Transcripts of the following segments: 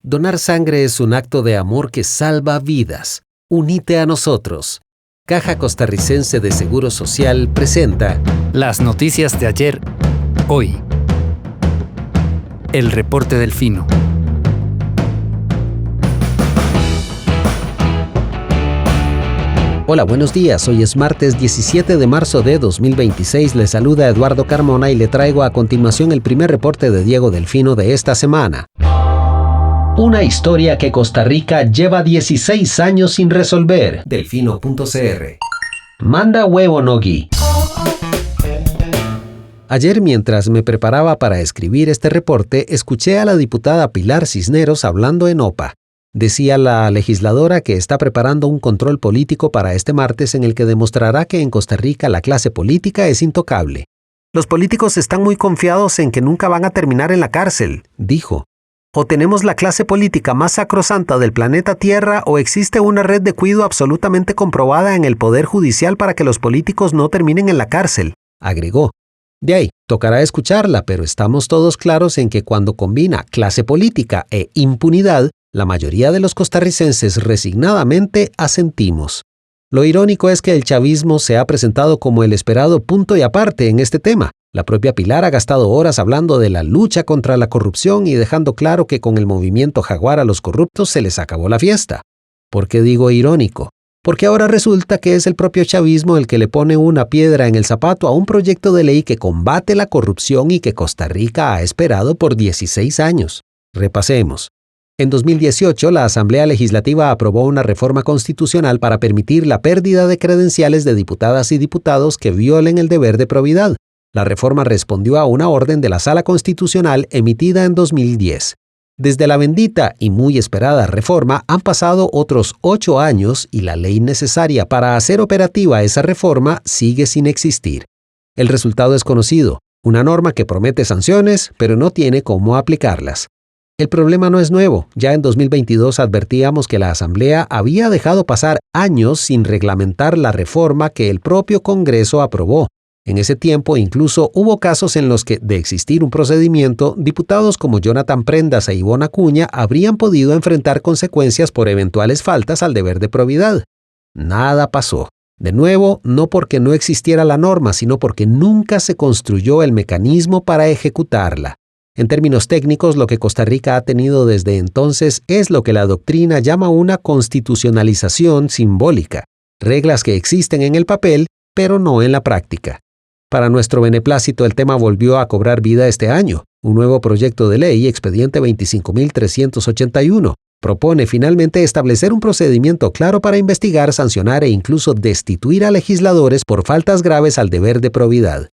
Donar sangre es un acto de amor que salva vidas. Unite a nosotros. Caja Costarricense de Seguro Social presenta las noticias de ayer, hoy. El reporte del Fino. Hola, buenos días. Hoy es martes 17 de marzo de 2026. Le saluda Eduardo Carmona y le traigo a continuación el primer reporte de Diego Delfino de esta semana. Una historia que Costa Rica lleva 16 años sin resolver. Delfino.cr. Manda huevo, Nogui. Ayer, mientras me preparaba para escribir este reporte, escuché a la diputada Pilar Cisneros hablando en OPA. Decía la legisladora que está preparando un control político para este martes en el que demostrará que en Costa Rica la clase política es intocable. Los políticos están muy confiados en que nunca van a terminar en la cárcel, dijo. O tenemos la clase política más sacrosanta del planeta Tierra o existe una red de cuido absolutamente comprobada en el Poder Judicial para que los políticos no terminen en la cárcel, agregó. De ahí, tocará escucharla, pero estamos todos claros en que cuando combina clase política e impunidad, la mayoría de los costarricenses resignadamente asentimos. Lo irónico es que el chavismo se ha presentado como el esperado punto y aparte en este tema. La propia Pilar ha gastado horas hablando de la lucha contra la corrupción y dejando claro que con el movimiento Jaguar a los corruptos se les acabó la fiesta. ¿Por qué digo irónico? Porque ahora resulta que es el propio chavismo el que le pone una piedra en el zapato a un proyecto de ley que combate la corrupción y que Costa Rica ha esperado por 16 años. Repasemos. En 2018, la Asamblea Legislativa aprobó una reforma constitucional para permitir la pérdida de credenciales de diputadas y diputados que violen el deber de probidad. La reforma respondió a una orden de la Sala Constitucional emitida en 2010. Desde la bendita y muy esperada reforma han pasado otros 8 años y la ley necesaria para hacer operativa esa reforma sigue sin existir. El resultado es conocido, una norma que promete sanciones, pero no tiene cómo aplicarlas. El problema no es nuevo. Ya en 2022 advertíamos que la Asamblea había dejado pasar años sin reglamentar la reforma que el propio Congreso aprobó. En ese tiempo incluso hubo casos en los que, de existir un procedimiento, diputados como Jonathan Prendas e Ivonne Acuña habrían podido enfrentar consecuencias por eventuales faltas al deber de probidad. Nada pasó. De nuevo, no porque no existiera la norma, sino porque nunca se construyó el mecanismo para ejecutarla. En términos técnicos, lo que Costa Rica ha tenido desde entonces es lo que la doctrina llama una constitucionalización simbólica, reglas que existen en el papel, pero no en la práctica. Para nuestro beneplácito, el tema volvió a cobrar vida este año. Un nuevo proyecto de ley, expediente 25.381, propone finalmente establecer un procedimiento claro para investigar, sancionar e incluso destituir a legisladores por faltas graves al deber de probidad.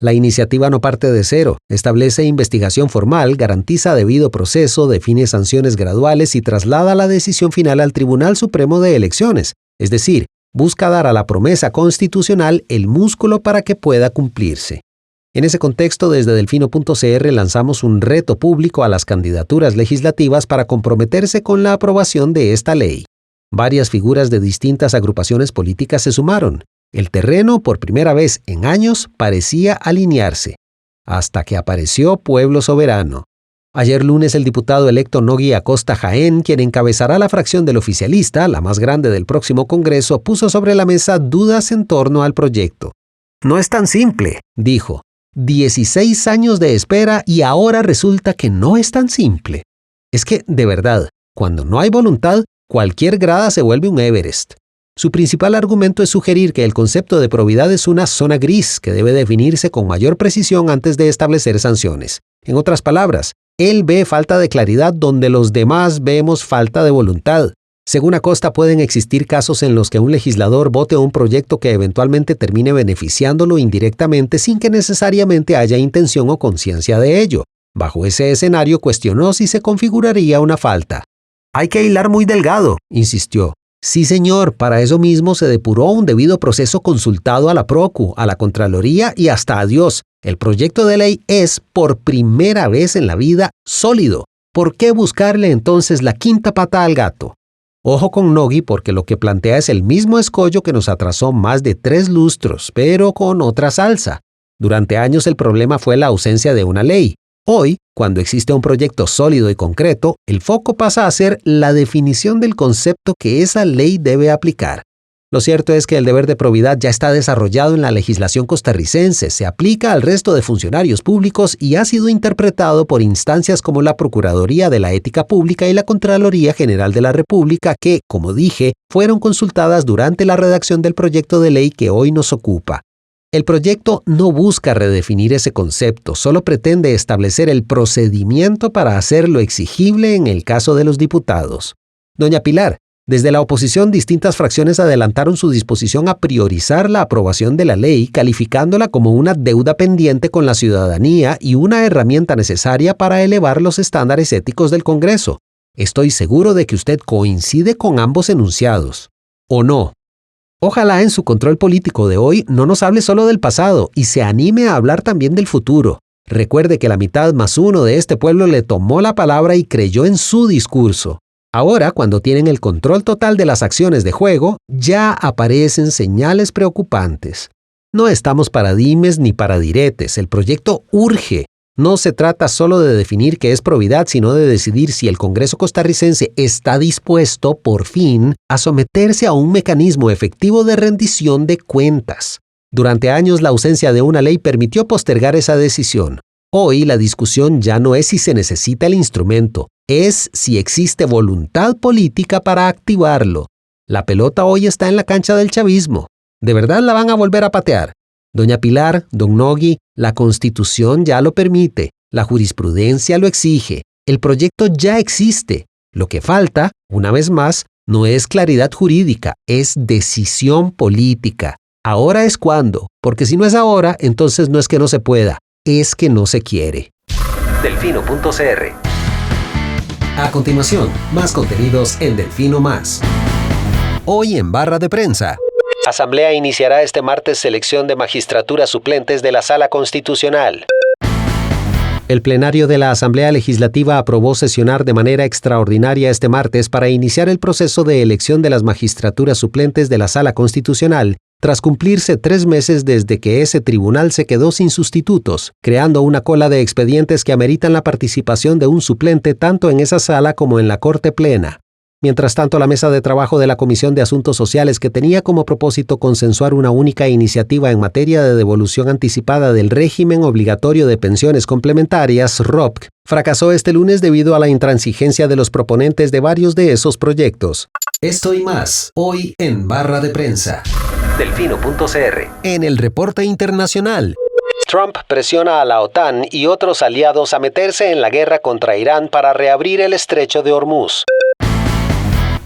La iniciativa no parte de cero, establece investigación formal, garantiza debido proceso, define sanciones graduales y traslada la decisión final al Tribunal Supremo de Elecciones, es decir, busca dar a la promesa constitucional el músculo para que pueda cumplirse. En ese contexto, desde Delfino.cr lanzamos un reto público a las candidaturas legislativas para comprometerse con la aprobación de esta ley. Varias figuras de distintas agrupaciones políticas se sumaron. El terreno, por primera vez en años, parecía alinearse, hasta que apareció Pueblo Soberano. Ayer lunes el diputado electo Nogui Acosta Jaén, quien encabezará la fracción del oficialista, la más grande del próximo Congreso, puso sobre la mesa dudas en torno al proyecto. No es tan simple, dijo. 16 años de espera y ahora resulta que no es tan simple. Es que, de verdad, cuando no hay voluntad, cualquier grada se vuelve un Everest. Su principal argumento es sugerir que el concepto de probidad es una zona gris que debe definirse con mayor precisión antes de establecer sanciones. En otras palabras, él ve falta de claridad donde los demás vemos falta de voluntad. Según Acosta, pueden existir casos en los que un legislador vote un proyecto que eventualmente termine beneficiándolo indirectamente sin que necesariamente haya intención o conciencia de ello. Bajo ese escenario cuestionó si se configuraría una falta. Hay que hilar muy delgado, insistió. Sí, señor, para eso mismo se depuró un debido proceso consultado a la Procu, a la Contraloría y hasta a Dios. El proyecto de ley es, por primera vez en la vida, sólido. ¿Por qué buscarle entonces la quinta pata al gato? Ojo con Nogui porque lo que plantea es el mismo escollo que nos atrasó más de 3 lustros, pero con otra salsa. Durante años el problema fue la ausencia de una ley. Hoy, cuando existe un proyecto sólido y concreto, el foco pasa a ser la definición del concepto que esa ley debe aplicar. Lo cierto es que el deber de probidad ya está desarrollado en la legislación costarricense, se aplica al resto de funcionarios públicos y ha sido interpretado por instancias como la Procuraduría de la Ética Pública y la Contraloría General de la República que, como dije, fueron consultadas durante la redacción del proyecto de ley que hoy nos ocupa. El proyecto no busca redefinir ese concepto, solo pretende establecer el procedimiento para hacerlo exigible en el caso de los diputados. Doña Pilar, desde la oposición distintas fracciones adelantaron su disposición a priorizar la aprobación de la ley, calificándola como una deuda pendiente con la ciudadanía y una herramienta necesaria para elevar los estándares éticos del Congreso. Estoy seguro de que usted coincide con ambos enunciados. ¿O no? Ojalá en su control político de hoy no nos hable solo del pasado y se anime a hablar también del futuro. Recuerde que la mitad más uno de este pueblo le tomó la palabra y creyó en su discurso. Ahora, cuando tienen el control total de las acciones de juego, ya aparecen señales preocupantes. No estamos para dimes ni para diretes, el proyecto urge. No se trata solo de definir qué es probidad, sino de decidir si el Congreso costarricense está dispuesto, por fin, a someterse a un mecanismo efectivo de rendición de cuentas. Durante años, la ausencia de una ley permitió postergar esa decisión. Hoy, la discusión ya no es si se necesita el instrumento, es si existe voluntad política para activarlo. La pelota hoy está en la cancha del chavismo. ¿De verdad la van a volver a patear? Doña Pilar, don Nogui, la Constitución ya lo permite, la jurisprudencia lo exige, el proyecto ya existe. Lo que falta, una vez más, no es claridad jurídica, es decisión política. Ahora es cuando, porque si no es ahora, entonces no es que no se pueda, es que no se quiere. Delfino.cr. A continuación, más contenidos en Delfino Más. Hoy en Barra de Prensa. Asamblea iniciará este martes selección de magistraturas suplentes de la Sala Constitucional. El plenario de la Asamblea Legislativa aprobó sesionar de manera extraordinaria este martes para iniciar el proceso de elección de las magistraturas suplentes de la Sala Constitucional, tras cumplirse 3 meses desde que ese tribunal se quedó sin sustitutos, creando una cola de expedientes que ameritan la participación de un suplente tanto en esa sala como en la Corte Plena. Mientras tanto, la mesa de trabajo de la Comisión de Asuntos Sociales, que tenía como propósito consensuar una única iniciativa en materia de devolución anticipada del régimen obligatorio de pensiones complementarias, ROPC, fracasó este lunes debido a la intransigencia de los proponentes de varios de esos proyectos. Esto y más, hoy en Barra de Prensa. Delfino.cr. En el reporte internacional. Trump presiona a la OTAN y otros aliados a meterse en la guerra contra Irán para reabrir el estrecho de Hormuz.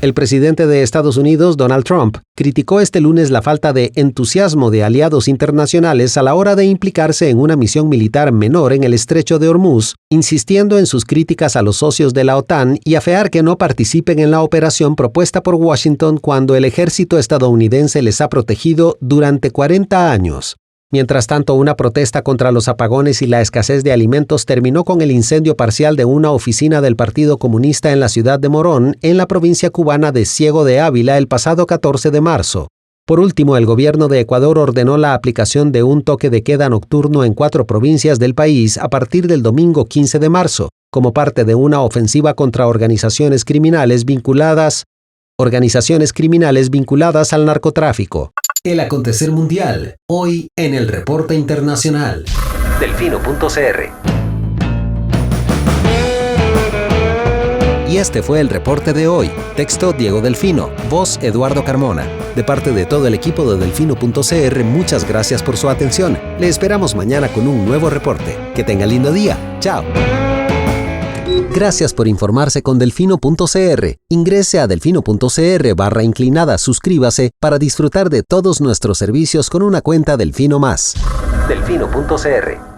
El presidente de Estados Unidos, Donald Trump, criticó este lunes la falta de entusiasmo de aliados internacionales a la hora de implicarse en una misión militar menor en el estrecho de Hormuz, insistiendo en sus críticas a los socios de la OTAN y afear que no participen en la operación propuesta por Washington cuando el ejército estadounidense les ha protegido durante 40 años. Mientras tanto, una protesta contra los apagones y la escasez de alimentos terminó con el incendio parcial de una oficina del Partido Comunista en la ciudad de Morón, en la provincia cubana de Ciego de Ávila, el pasado 14 de marzo. Por último, el gobierno de Ecuador ordenó la aplicación de un toque de queda nocturno en 4 provincias del país a partir del domingo 15 de marzo, como parte de una ofensiva contra organizaciones criminales vinculadas al narcotráfico. El acontecer mundial, hoy en el reporte internacional. Delfino.cr. Y este fue el reporte de hoy. Texto Diego Delfino, voz Eduardo Carmona. De parte de todo el equipo de Delfino.cr, muchas gracias por su atención. Le esperamos mañana con un nuevo reporte. Que tenga lindo día. Chao. Gracias por informarse con Delfino.cr. Ingrese a Delfino.cr/inclinada, suscríbase para disfrutar de todos nuestros servicios con una cuenta Delfino Más. Delfino.cr.